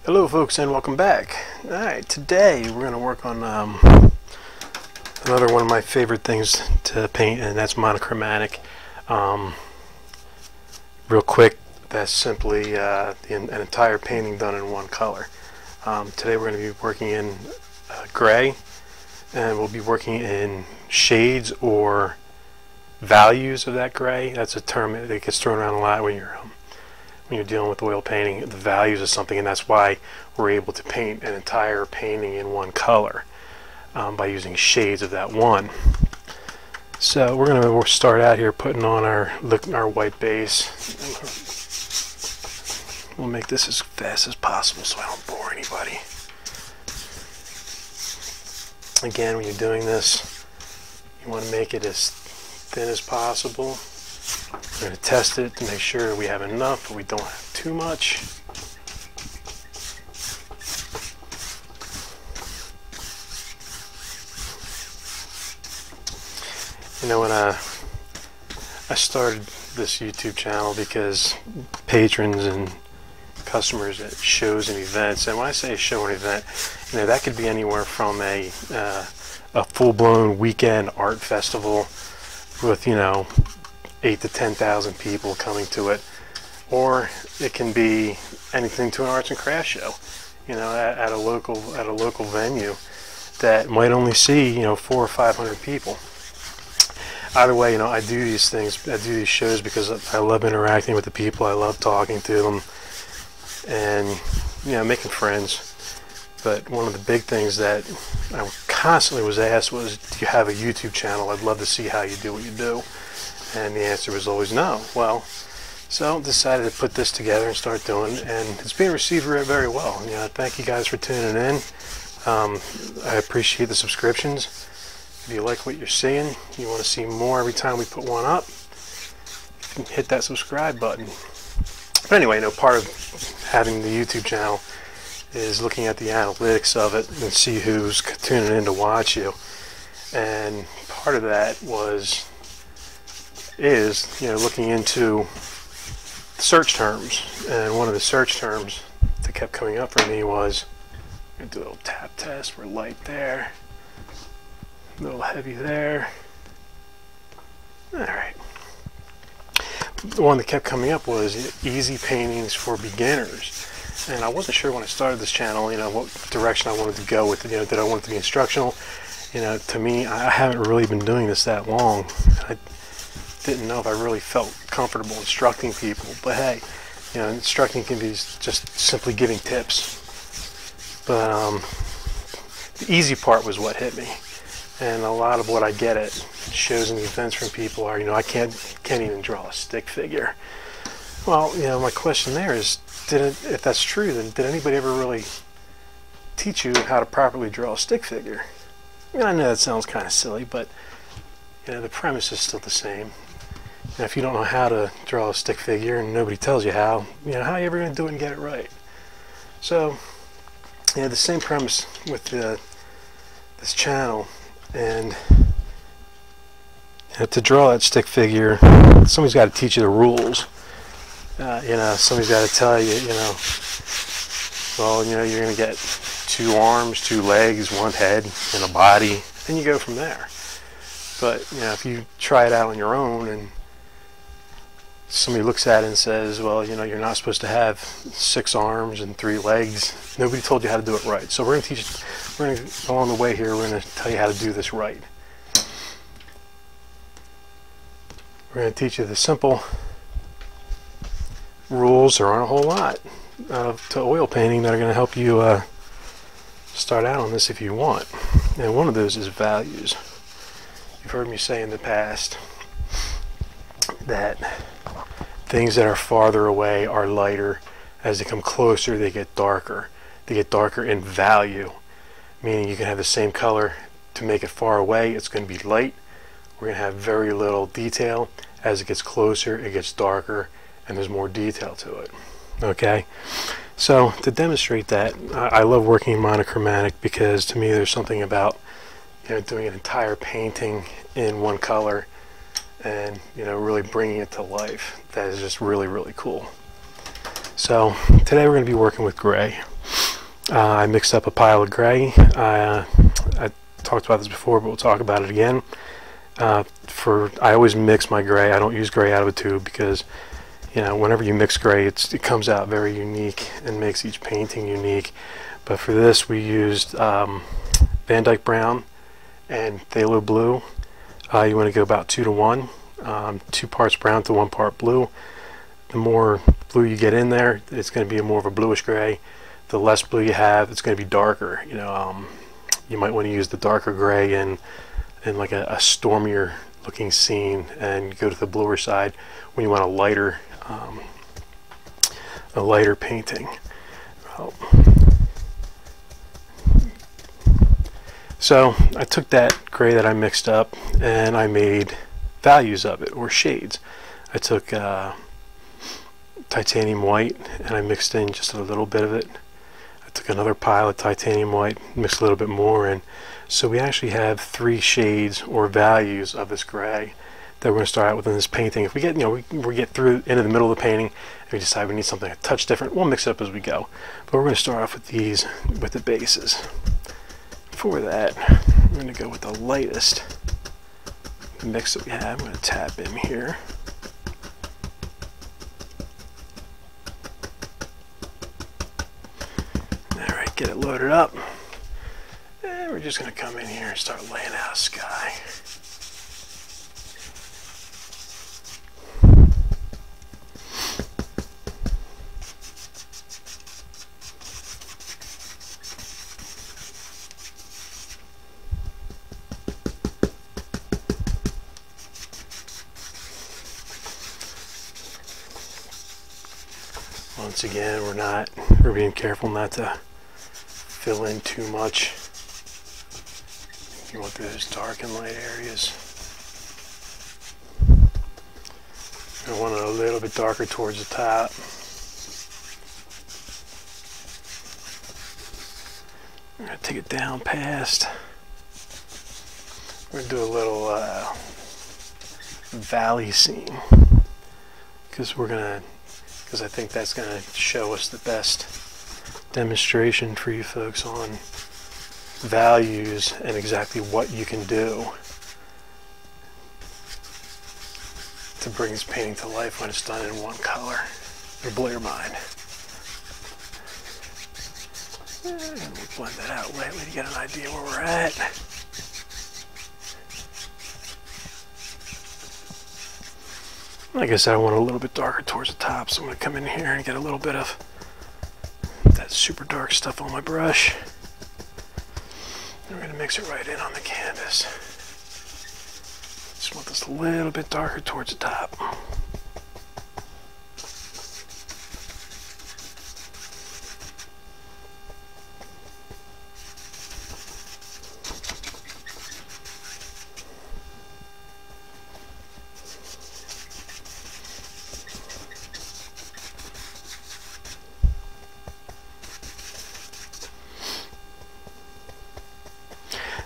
Hello folks, and welcome back. Alright, today we're going to work on another one of my favorite things to paint, and that's monochromatic. Real quick, that's simply an entire painting done in one color. Today we're going to be working in gray, and we'll be working in shades or values of that gray. That's a term that gets thrown around a lot when you're dealing with oil painting, the values of something, and that's why we're able to paint an entire painting in one color by using shades of that one. So we're going to start out here putting on our white base. We'll make this as fast as possible so I don't bore anybody. Again, when you're doing this, you want to make it as thin as possible. We're going to test it to make sure we have enough, but we don't have too much. You know, when I started this YouTube channel because patrons and customers at shows and events, and when I say a show and event, you know, that could be anywhere from a full-blown weekend art festival with, you know, 8,000 to 10,000 people coming to it, or it can be anything to an arts and crafts show, you know, at a local venue that might only see, you know, 400 or 500 people. Either way, you know, I do these things, I do these shows because I love interacting with the people, I love talking to them, and, you know, making friends. But one of the big things that I constantly was asked was, do you have a YouTube channel? I'd love to see how you do what you do. And the answer was always no. Well, so I decided to put this together and start doing, and it's being received very well. You know, thank you guys for tuning in. I appreciate the subscriptions. If you like what you're seeing, you want to see more every time we put one up, you can hit that subscribe button. But anyway, you know, part of having the YouTube channel is looking at the analytics of it and see who's tuning in to watch you. And part of that is, you know, looking into search terms. And one of the search terms that kept coming up for me was, I'm going to do a little tap test. We're light there, a little heavy there. Alright. The one that kept coming up was easy paintings for beginners. And I wasn't sure when I started this channel, you know, what direction I wanted to go with it. You know, did I want it to be instructional? You know, to me, I haven't really been doing this that long. I didn't know if I really felt comfortable instructing people. But hey, you know, instructing can be just simply giving tips. But the easy part was what hit me. And a lot of what I get at shows and events from people are, you know, I can't even draw a stick figure. Well, you know, my question there is, if that's true, then did anybody ever really teach you how to properly draw a stick figure? I mean, I know that sounds kind of silly, but, you know, the premise is still the same. And if you don't know how to draw a stick figure and nobody tells you how, you know, how are you ever going to do it and get it right? So, you know, the same premise with this channel. And you know, to draw that stick figure, somebody's got to teach you the rules. You know, somebody's got to tell you, you know, well, you know, you're going to get 2 arms, 2 legs, 1 head, and a body, and you go from there. But, you know, if you try it out on your own and somebody looks at it and says, well, you know, you're not supposed to have 6 arms and 3 legs, nobody told you how to do it right. So we're going to teach, along the way here, we're going to tell you how to do this right. We're going to teach you the simple rules. There aren't a whole lot to oil painting that are going to help you start out on this if you want. And one of those is values. You've heard me say in the past that things that are farther away are lighter. As they come closer, they get darker. They get darker in value, meaning you can have the same color. To make it far away, it's going to be light. We're going to have very little detail. As it gets closer, it gets darker, and there's more detail to it. Okay, so to demonstrate that, I love working monochromatic because to me there's something about, you know, doing an entire painting in one color and, you know, really bringing it to life. That is just really, really cool. So today we're going to be working with gray. I mixed up a pile of gray. I talked about this before, but we'll talk about it again. I always mix my gray. I don't use gray out of a tube because, you know, whenever you mix gray, it comes out very unique and makes each painting unique. But for this, we used Van Dyke Brown and Phthalo Blue. You want to go about 2 to 1, 2 parts brown to 1 part blue. The more blue you get in there, it's going to be more of a bluish gray. The less blue you have, it's going to be darker. You know, you might want to use the darker gray in like a stormier looking scene, and go to the bluer side when you want a lighter painting. Oh. So I took that gray that I mixed up and I made values of it, or shades. I took titanium white and I mixed in just a little bit of it. I took another pile of titanium white, mixed a little bit more, and so we actually have 3 shades or values of this gray that we're going to start out with in this painting. If we get, you know, we get through into the middle of the painting and we decide we need something a touch different, we'll mix it up as we go. But we're going to start off with these, with the bases. For that, I'm going to go with the lightest mix that we have. I'm going to tap in here. Alright, get it loaded up. And we're just going to come in here and start laying out a sky. Once again, we're being careful not to fill in too much. You want those dark and light areas. I want it a little bit darker towards the top. I'm going to take it down past. We're going to do a little valley scene, because I think that's going to show us the best demonstration for you folks on values and exactly what you can do to bring this painting to life when it's done in one color. It'll blow your mind. And we'll blend that out lightly to get an idea where we're at. Like I said, I want it a little bit darker towards the top, so I'm going to come in here and get a little bit of that super dark stuff on my brush. And we're going to mix it right in on the canvas. Just want this a little bit darker towards the top.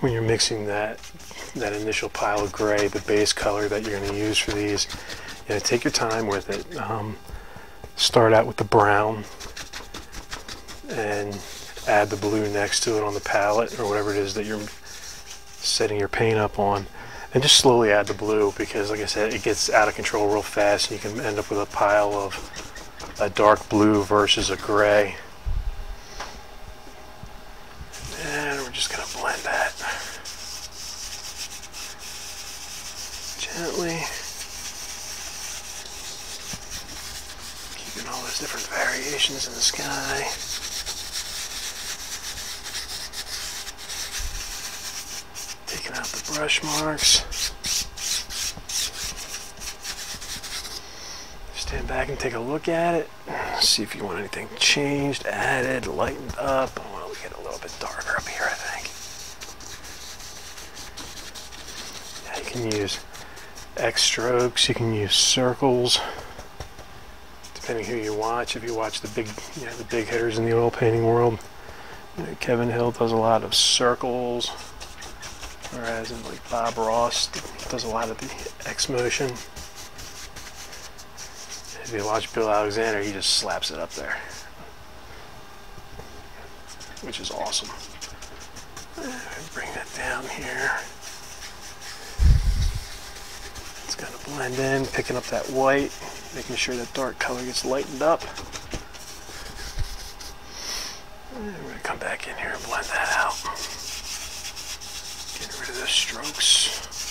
When you're mixing that initial pile of gray, the base color that you're going to use for these, you know, take your time with it. Start out with the brown and add the blue next to it on the palette or whatever it is that you're setting your paint up on, and just slowly add the blue, because like I said, it gets out of control real fast and you can end up with a pile of a dark blue versus a gray. And we're just going to blend that gently, keeping all those different variations in the sky. Taking out the brush marks. Stand back and take a look at it. See if you want anything changed, added, lightened up. Well, we get a little bit darker up here, I think. Yeah, you can use X strokes, you can use circles, depending who you watch. If you watch the big, the big hitters in the oil painting world, Kevin Hill does a lot of circles, whereas like Bob Ross does a lot of the X motion. If you watch Bill Alexander, he just slaps it up there. which is awesome. Bring that down here. It's going to blend in, picking up that white, making sure that dark color gets lightened up. And we're going to come back in here and blend that out. Getting rid of those strokes.